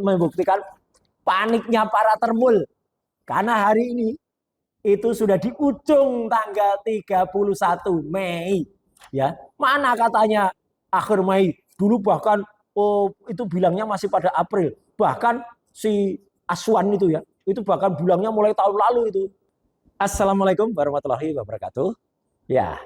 membuktikan paniknya para termul. Karena hari ini itu sudah di ujung tanggal 31 Mei. Ya, mana katanya akhir Mei? Dulu bahkan itu bilangnya masih pada April. Bahkan si Aswan itu ya, itu bahkan bilangnya mulai tahun lalu itu. Assalamualaikum warahmatullahi wabarakatuh. Ya,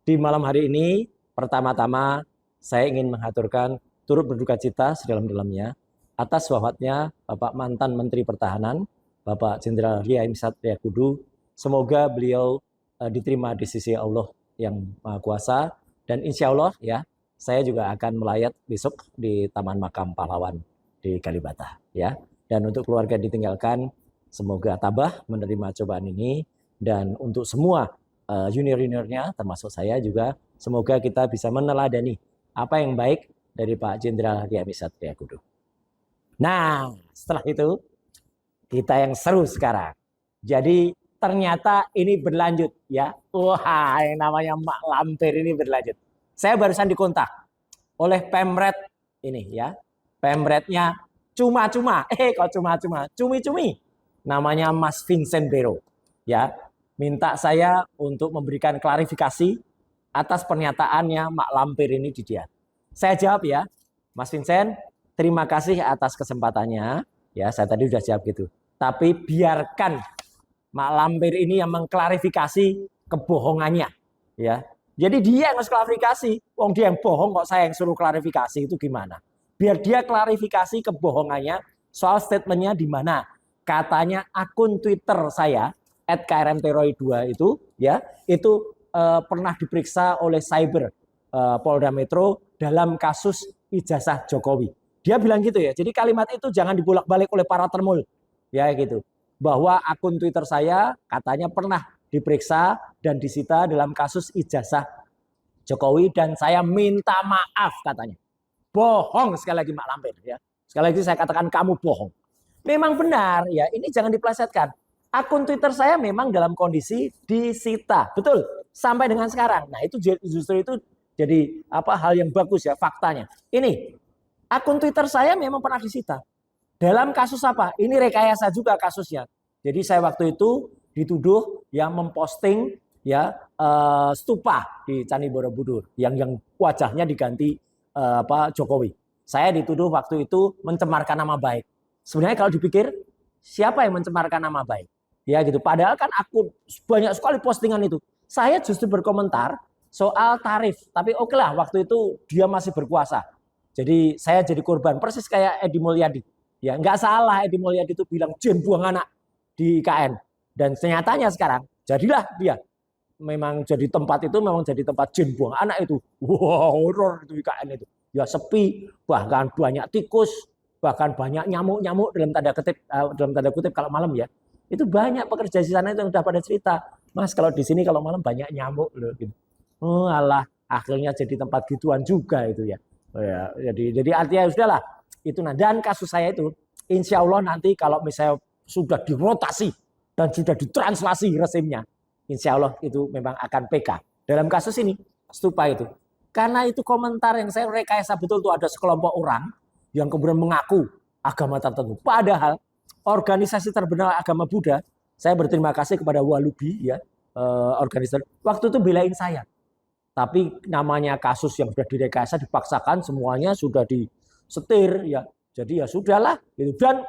di malam hari ini pertama-tama saya ingin mengaturkan turut berduka cita sedalam-dalamnya atas wafatnya Bapak mantan Menteri Pertahanan, Bapak Jenderal Ria Misat Triakudu. Semoga beliau diterima di sisi Allah yang Maha Kuasa, dan insya Allah ya saya juga akan melayat besok di Taman Makam Pahlawan di Kalibata ya. Dan untuk keluarga ditinggalkan, semoga tabah menerima cobaan ini, dan untuk semua junior-juniornya termasuk saya juga, semoga kita bisa meneladani apa yang baik dari Pak Jenderal Ria Misat Triakudu. Nah, setelah itu kita yang seru sekarang. Jadi ternyata ini berlanjut ya. Wah, yang namanya Mak Lampir ini berlanjut. Saya barusan dikontak oleh Pemret ini ya. Pemretnya cuma-cuma. Kok cuma-cuma? Cumi-cumi. Namanya Mas Vincent Bero. Ya, minta saya untuk memberikan klarifikasi atas pernyataannya Mak Lampir ini di dia. Saya jawab ya, Mas Vincent, terima kasih atas kesempatannya. Ya, saya tadi sudah jawab gitu. Tapi biarkan Mak Lampir ini yang mengklarifikasi kebohongannya, ya. Jadi dia yang harus klarifikasi. Wong dia yang bohong kok saya yang suruh klarifikasi, itu gimana? Biar dia klarifikasi kebohongannya soal statementnya di mana. Katanya akun Twitter saya @krmtroy2 itu, ya, itu pernah diperiksa oleh Cyber Polda Metro dalam kasus ijazah Jokowi. Dia bilang gitu ya. Jadi kalimat itu jangan dibolak-balik oleh para termul, ya gitu. Bahwa akun Twitter saya katanya pernah diperiksa dan disita dalam kasus ijazah Jokowi, dan saya minta maaf katanya. Bohong sekali lagi Mak Lampir ya. Sekali lagi saya katakan kamu bohong. Memang benar ya, ini jangan dipelesetkan. Akun Twitter saya memang dalam kondisi disita. Betul, sampai dengan sekarang. Nah, itu justru itu jadi hal yang bagus ya faktanya. Ini akun Twitter saya memang pernah disita. Dalam kasus apa? Ini rekayasa juga kasusnya. Jadi saya waktu itu dituduh yang memposting ya stupa di Candi Borobudur yang wajahnya diganti Jokowi. Saya dituduh waktu itu mencemarkan nama baik. Sebenarnya kalau dipikir, siapa yang mencemarkan nama baik? Ya gitu. Padahal kan akun banyak sekali postingan itu. Saya justru berkomentar soal tarif. Tapi oke lah, waktu itu dia masih berkuasa. Jadi saya jadi korban persis kayak Edi Mulyadi. Ya, nggak salah Edi Mulyadi itu bilang jen buang anak di IKN. Dan nyatanya sekarang jadilah dia. Memang jadi tempat itu memang jadi tempat jen buang anak itu. Wah, horor itu IKN itu. Ya sepi, bahkan banyak tikus, bahkan banyak nyamuk-nyamuk dalam tanda kutip kalau malam ya. Itu banyak pekerja di sana itu yang udah pada cerita. Mas, kalau di sini kalau malam banyak nyamuk loh gitu. Oh alah, akhirnya jadi tempat gituan juga itu ya. Oh, ya, jadi artinya sudahlah. Itu dan kasus saya itu insya Allah nanti kalau misalnya sudah dirotasi dan sudah ditranslasi resimnya, insya Allah itu memang akan PK. Dalam kasus ini stupa itu, karena itu komentar yang saya rekayasa betul tuh ada sekelompok orang yang kemudian mengaku agama tertentu. Padahal organisasi terbenal agama Buddha, saya berterima kasih kepada Walubi ya, organisasi waktu itu belain saya. Tapi namanya kasus yang sudah direkayasa dipaksakan semuanya sudah disetir ya. Jadi ya sudahlah gitu. Dan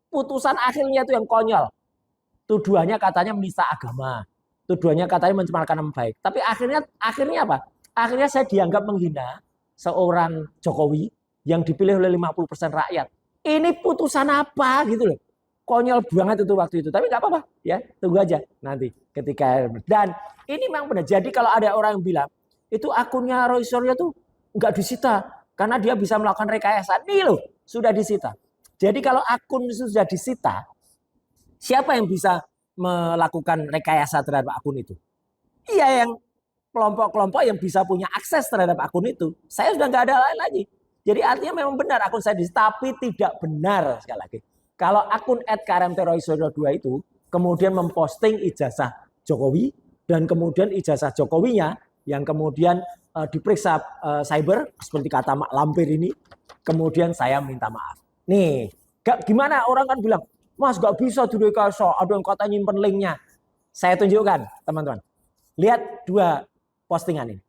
putusan akhirnya itu yang konyol. Tuduhannya katanya menista agama. Tuduhannya katanya mencemarkan nama baik. Tapi akhirnya apa? Akhirnya saya dianggap menghina seorang Jokowi yang dipilih oleh 50% rakyat. Ini putusan apa gitu loh. Konyol banget itu waktu itu. Tapi nggak apa-apa ya. Tunggu aja nanti ketika. Dan ini memang benar. Jadi kalau ada orang yang bilang itu akunnya Roy Suryo tuh nggak disita karena dia bisa melakukan rekayasa. Nih loh, sudah disita. Jadi kalau akun sudah disita, siapa yang bisa melakukan rekayasa terhadap akun itu? Iya, yang kelompok-kelompok yang bisa punya akses terhadap akun itu. Saya sudah nggak ada lain lagi. Jadi artinya memang benar akun saya disita, tapi tidak benar sekali lagi. Kalau akun @krmtroy2 itu kemudian memposting ijazah Jokowi dan kemudian ijazah Jokowinya yang kemudian diperiksa cyber seperti kata Mak Lampir ini, kemudian saya minta maaf. Nih, Gimana orang kan bilang, Mas gak bisa direkayasa, ada yang kata nyimpen linknya. Saya tunjukkan teman-teman. Lihat dua postingan ini.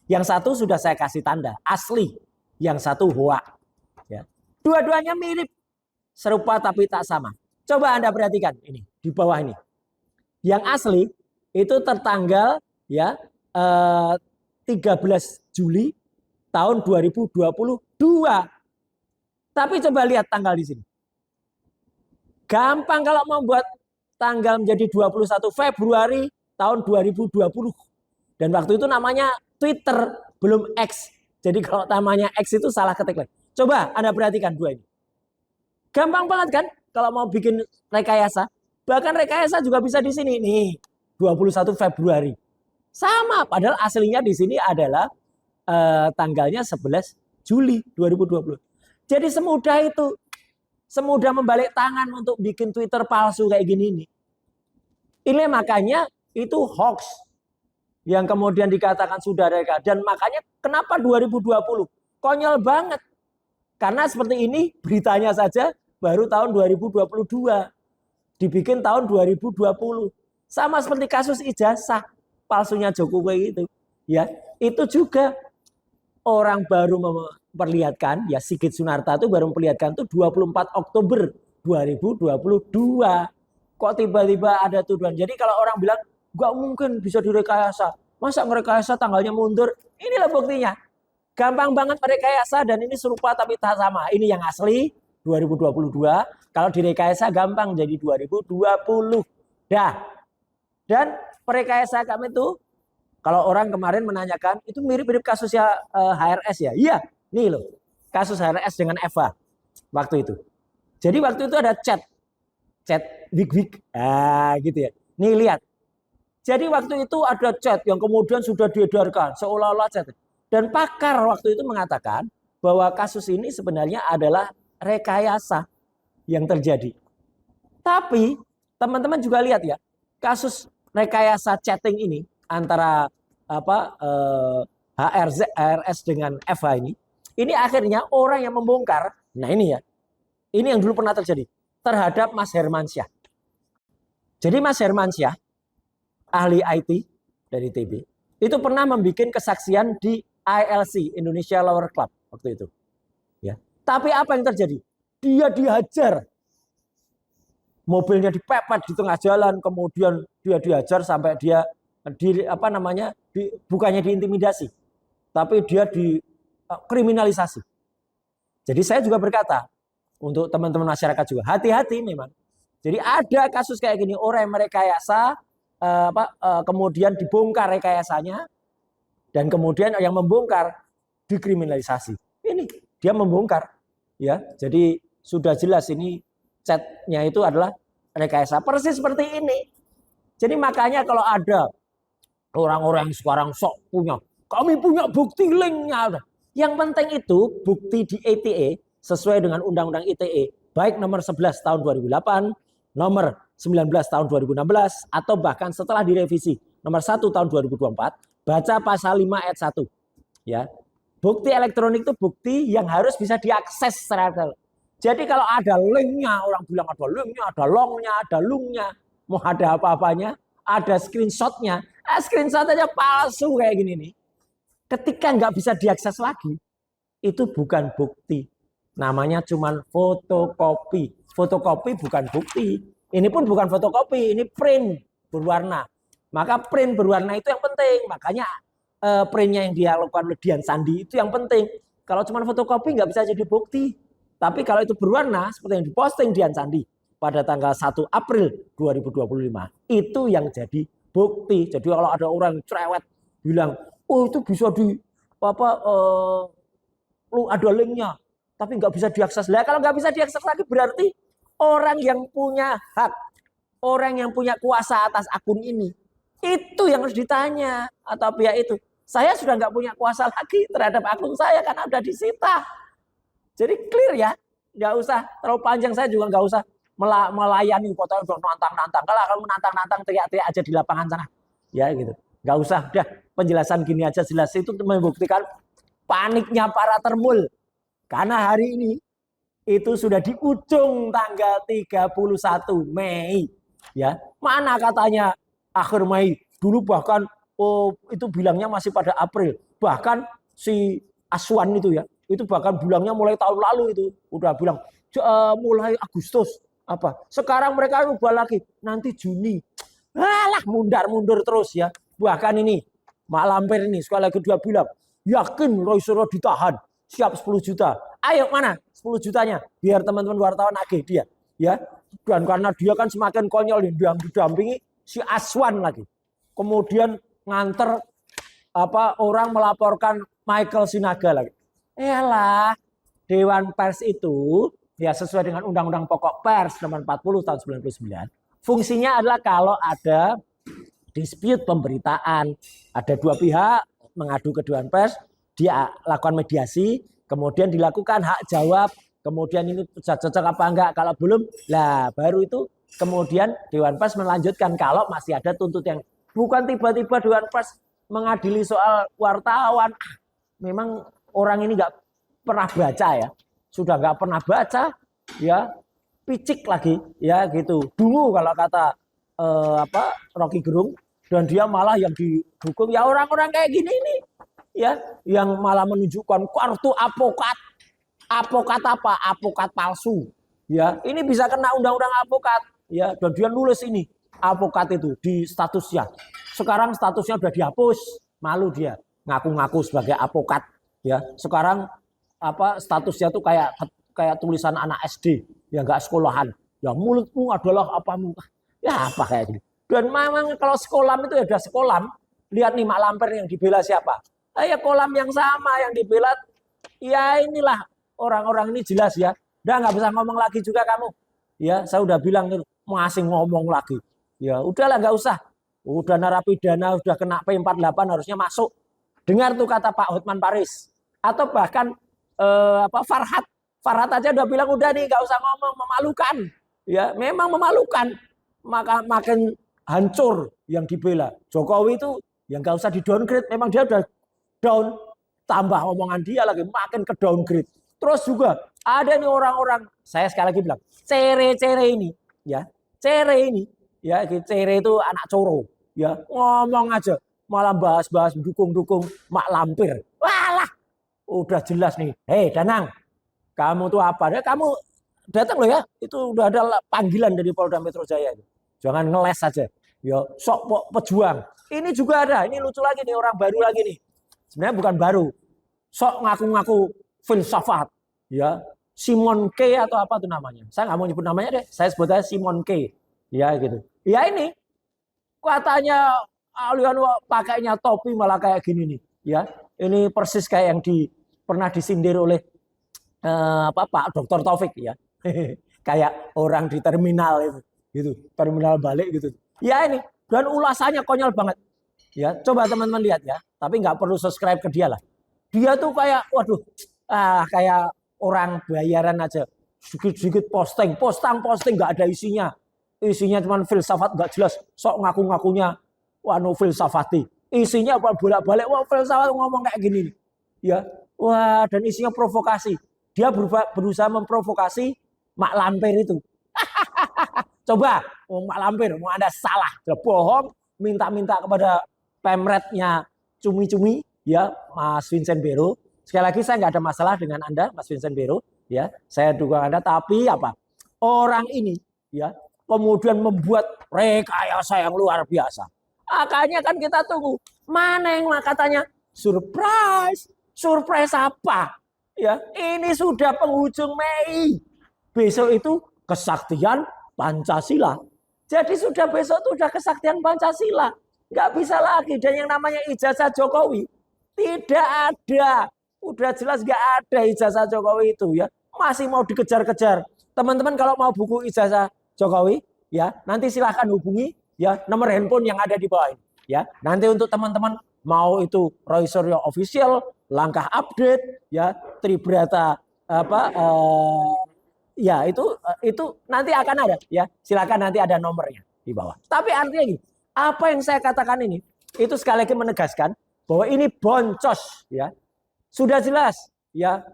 Yang satu sudah saya kasih tanda, asli. Yang satu hoax. Ya. Dua-duanya mirip. Serupa tapi tak sama. Coba Anda perhatikan ini di bawah ini. Yang asli itu tertanggal ya 13 Juli tahun 2022. Tapi coba lihat tanggal di sini. Gampang kalau membuat tanggal menjadi 21 Februari tahun 2020. Dan waktu itu namanya Twitter, belum X. Jadi kalau namanya X itu salah ketik lagi. Coba Anda perhatikan dua ini. Gampang banget kan kalau mau bikin rekayasa. Bahkan rekayasa juga bisa di sini nih, 21 Februari. Sama, padahal aslinya di sini adalah tanggalnya 11 Juli 2020. Jadi semudah itu, semudah membalik tangan untuk bikin Twitter palsu kayak gini nih. Ini makanya itu hoax yang kemudian dikatakan sudah ada. Dan makanya kenapa 2020? Konyol banget. Karena seperti ini beritanya saja baru tahun 2022. Dibikin tahun 2020. Sama seperti kasus ijazah palsunya Jokowi itu. Ya, itu juga orang baru memperlihatkan, ya Sigit Sunarta itu baru memperlihatkan itu 24 Oktober 2022. Kok tiba-tiba ada tuduhan. Jadi kalau orang bilang, gak mungkin bisa direkayasa. Masa ngerekayasa tanggalnya mundur? Inilah buktinya. Gampang banget merekayasa dan ini serupa tapi tak sama. Ini yang asli 2022. Kalau direkayasa gampang jadi 2020. Dah. Dan perekayasa kami itu, kalau orang kemarin menanyakan, itu mirip-mirip kasusnya HRS ya? Iya, nih loh. Kasus HRS dengan Eva waktu itu. Jadi waktu itu ada chat wig. Gitu ya. Nih lihat. Jadi waktu itu ada chat yang kemudian sudah diedarkan. Seolah-olah chat. Dan pakar waktu itu mengatakan bahwa kasus ini sebenarnya adalah rekayasa yang terjadi. Tapi teman-teman juga lihat ya. Kasus rekayasa chatting ini antara HRS dengan Eva ini akhirnya orang yang membongkar, nah ini ya, ini yang dulu pernah terjadi terhadap Mas Hermansyah. Jadi Mas Hermansyah, ahli IT dari TB, itu pernah membuat kesaksian di ILC, Indonesia Lower Club waktu itu. Ya. Tapi apa yang terjadi? Dia dihajar. Mobilnya dipepet di tengah jalan, kemudian dia dihajar sampai dia bukannya diintimidasi, tapi dia dikriminalisasi. Jadi saya juga berkata untuk teman-teman masyarakat juga hati-hati memang. Jadi ada kasus kayak gini, orang yang merekayasa, kemudian dibongkar rekayasanya, dan kemudian yang membongkar dikriminalisasi. Ini dia membongkar, ya. Jadi sudah jelas ini chatnya itu adalah rekayasa, persis seperti ini. Jadi makanya kalau ada orang-orang yang sekarang sok punya, kami punya bukti linknya. Yang penting itu bukti di ITE sesuai dengan Undang-Undang ITE, baik nomor 11 tahun 2008, nomor 19 tahun 2016, atau bahkan setelah direvisi nomor 1 tahun 2024, baca pasal 5 ayat 1. Ya. Bukti elektronik itu bukti yang harus bisa diakses secara. Jadi kalau ada linknya, orang bilang ada linknya, ada longnya, ada lungnya, mau ada apa-apanya, ada screenshotnya, screenshot aja palsu kayak gini nih. Ketika nggak bisa diakses lagi, itu bukan bukti. Namanya cuman fotokopi. Fotokopi bukan bukti. Ini pun bukan fotokopi, ini print berwarna. Maka print berwarna itu yang penting. Makanya printnya yang dilakukan oleh Dian Sandi itu yang penting. Kalau cuma fotokopi nggak bisa jadi bukti. Tapi kalau itu berwarna seperti yang diposting Dian Sandi pada tanggal 1 April 2025, itu yang jadi bukti. Jadi kalau ada orang cerewet bilang, oh itu bisa ada linknya, tapi nggak bisa diakses. Lah kalau nggak bisa diakses lagi berarti orang yang punya hak, orang yang punya kuasa atas akun ini, itu yang harus ditanya atau pihak itu. Saya sudah nggak punya kuasa lagi terhadap akun saya karena udah disita. Jadi clear ya, nggak usah terlalu panjang, saya juga nggak usah melayani foto udah nantang-nantang. Kalau menantang-nantang teriak-teriak aja di lapangan sana, ya gitu. Nggak usah, udah penjelasan gini aja jelas itu membuktikan paniknya para termul. Karena hari ini itu sudah di ujung tanggal 31 Mei. Ya, mana katanya akhir Mei? Dulu bahkan itu bilangnya masih pada April. Bahkan si Aswan itu ya, itu bahkan bilangnya mulai tahun lalu itu udah bilang mulai Agustus apa. Sekarang mereka ubah lagi nanti Juni. Alah, mundur terus ya. Bahkan ini Mak Lampir ini sekali lagi dia bilang, yakin Roy Suryo ditahan, siap 10 juta. Ayo mana 10 jutanya? Biar teman-teman wartawan agih dia. Ya, dan karena dia kan semakin konyol yang didampingi si Aswan lagi. Kemudian nganter orang melaporkan Michael Sinaga lagi. Elah, Dewan Pers itu ya sesuai dengan Undang-Undang Pokok Pers nomor 40 tahun 99. Fungsinya adalah kalau ada dispute pemberitaan, ada dua pihak mengadu ke Dewan Pers, dia lakukan mediasi, kemudian dilakukan hak jawab, kemudian ini cocok apa enggak, kalau belum, lah baru itu kemudian Dewan Pers melanjutkan kalau masih ada tuntutan. Bukan tiba-tiba Dewan Pers mengadili soal wartawan. Memang orang ini nggak pernah baca ya, sudah nggak pernah baca, ya picik lagi, ya gitu. Dungu kalau kata Rocky Gerung. Dan dia malah yang didukung ya orang-orang kayak gini nih, ya, yang malah menunjukkan kartu apokat. Apokat apa? Apokat palsu. Ya, ini bisa kena undang-undang apokat. Ya, dan dia nulis ini apokat itu di statusnya. Sekarang statusnya udah dihapus, malu dia ngaku-ngaku sebagai apokat. Ya, sekarang statusnya tuh kayak tulisan anak SD yang nggak sekolahan. Ya mulutmu adalah apamu? Ya apa kayak gini. Dan memang kalau sekolam itu ya udah sekolam. Lihat nih Mak Lampir yang dibela siapa? Ya kolam yang sama yang dibela. Ya inilah orang-orang ini jelas ya. Udah nggak bisa ngomong lagi juga kamu. Ya saya udah bilang masih ngomong lagi. Ya udahlah nggak usah. Udah narapidana udah kena P48 harusnya masuk. Dengar tuh kata Pak Hotman Paris. Atau bahkan Farhad. Farhad aja udah bilang udah nih nggak usah ngomong, memalukan. Ya memang memalukan. Maka makin hancur yang dibela. Jokowi itu yang nggak usah di downgrade, memang dia udah down, tambah omongan dia lagi makin ke downgrade. Terus juga ada nih orang-orang, saya sekali lagi bilang, cere-cere ini, ya, cere ini, ya, cere itu anak coro, ya, ngomong aja, malah bahas-bahas dukung-dukung Mak Lampir. Walah, udah jelas nih, hei Danang, kamu tuh apa? Kamu datang loh ya, itu udah ada panggilan dari Polda Metro Jaya. Jangan ngeles saja. Ya, sok pejuang. Ini juga ada. Ini lucu lagi nih, orang baru lagi nih. Sebenarnya bukan baru. Sok ngaku-ngaku filsafat. Ya, Simon K atau apa tuh namanya? Saya nggak mau nyebut namanya deh. Saya sebut aja Simon K. Ya gitu. Ya ini katanya Aliano pakainya topi malah kayak gini nih. Ya, ini persis kayak yang pernah disindir oleh Pak Dr. Taufik ya. Kayak orang di terminal itu. Gitu, terminal balik gitu. Ya ini, dan ulasannya konyol banget. Ya, coba teman-teman lihat ya. Tapi nggak perlu subscribe ke dia lah. Dia tuh kayak, waduh, kayak orang bayaran aja. Sedikit-sedikit posting nggak ada isinya. Isinya cuma filsafat nggak jelas. Sok ngaku-ngakunya, filsafati. Isinya bolak-balik, filsafat ngomong kayak gini. Ya, wah, dan isinya provokasi. Dia berusaha memprovokasi Mak Lampir itu. Coba, Mak Lampir, mau Anda salah, bohong, minta-minta kepada pemretnya cumi-cumi, ya, Mas Vincent Bero. Sekali lagi saya nggak ada masalah dengan Anda, Mas Vincent Bero, ya, saya dukung Anda. Tapi apa? Orang ini, ya, kemudian membuat rekayasa yang luar biasa. Makanya kan kita tunggu, mana yang katanya surprise, surprise apa? Ya, ini sudah penghujung Mei. Besok itu kesaktian Pancasila. Jadi sudah besok itu udah kesaktian Pancasila. Nggak bisa lagi. Dan yang namanya ijazah Jokowi tidak ada. Udah jelas nggak ada ijazah Jokowi itu ya. Masih mau dikejar-kejar. Teman-teman kalau mau buku ijazah Jokowi ya, nanti silahkan hubungi ya nomor handphone yang ada di bawah ini. Ya, nanti untuk teman-teman mau itu Roy Suryo Official, Langkah Update, ya, Tribrata ya itu nanti akan ada ya, silakan nanti ada nomornya di bawah. Tapi artinya gini, apa yang saya katakan ini itu sekali lagi menegaskan bahwa ini boncos ya. Sudah jelas ya,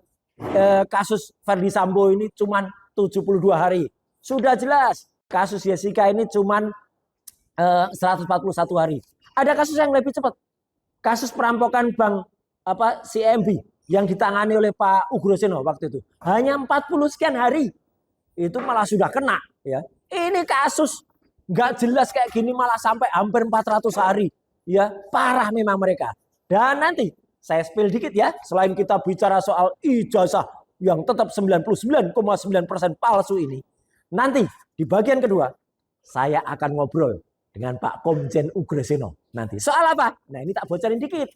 kasus Verdi Sambo ini cuman 72 hari. Sudah jelas kasus Jessica ini cuman 141 hari. Ada kasus yang lebih cepat. Kasus perampokan bank CIMB yang ditangani oleh Pak Ugroseno waktu itu. Hanya 40 sekian hari. Itu malah sudah kena, ya. Ini kasus nggak jelas kayak gini malah sampai hampir 400 hari. Ya, parah memang mereka. Dan nanti saya spill dikit ya, selain kita bicara soal ijazah yang tetap 99,9% palsu ini. Nanti di bagian kedua saya akan ngobrol dengan Pak Komjen Ugroseno nanti. Soal apa? Nah, ini tak bocorin dikit.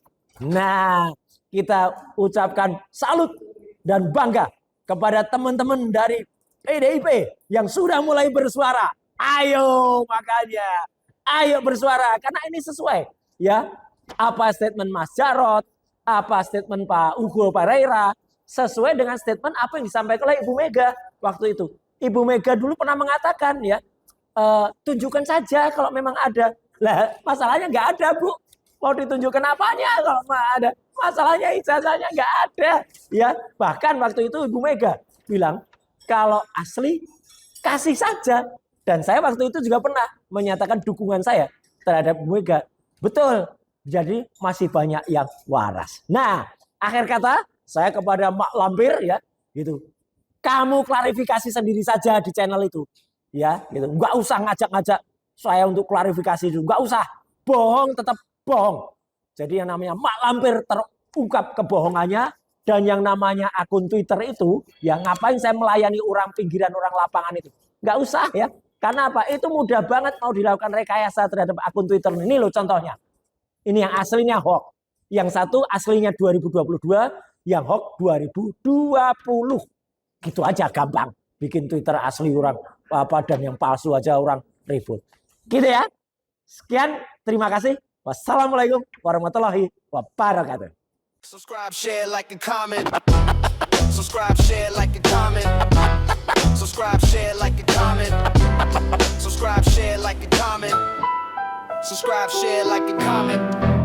Nah, kita ucapkan salut dan bangga kepada teman-teman dari PDIP yang sudah mulai bersuara. Ayo makanya, ayo bersuara karena ini sesuai ya. Apa statement Mas Jarod, apa statement Pak Hugo Pereira, sesuai dengan statement apa yang disampaikan oleh Ibu Mega waktu itu. Ibu Mega dulu pernah mengatakan ya, tunjukkan saja kalau memang ada. Lah, masalahnya nggak ada, Bu. Mau ditunjukkan apanya kalau nggak ada? Masalahnya ijazahnya nggak ada. Ya, bahkan waktu itu Ibu Mega bilang kalau asli kasih saja. Dan saya waktu itu juga pernah menyatakan dukungan saya terhadap Ibu Mega. Betul. Jadi masih banyak yang waras. Nah, akhir kata saya kepada Mak Lampir ya, gitu. Kamu klarifikasi sendiri saja di channel itu. Ya, gitu. Enggak usah ngajak-ngajak saya untuk klarifikasi dulu. Enggak usah. Bohong tetap bohong. Jadi yang namanya Mak Lampir terungkap kebohongannya. Dan yang namanya akun Twitter itu, ya ngapain saya melayani orang pinggiran, orang lapangan itu. Enggak usah ya. Karena apa? Itu mudah banget mau dilakukan rekayasa terhadap akun Twitter. Ini loh contohnya. Ini yang aslinya hoax. Yang satu aslinya 2022, yang hoax 2020. Gitu aja gampang. Bikin Twitter asli orang dan yang palsu aja orang ribut. Gitu ya. Sekian, terima kasih. Wassalamualaikum warahmatullahi wabarakatuh. Subscribe, share, like, and comment. Subscribe, share, like, and comment. Subscribe, share, like, and comment. Subscribe, share, like, and comment. Subscribe, share, like, and comment.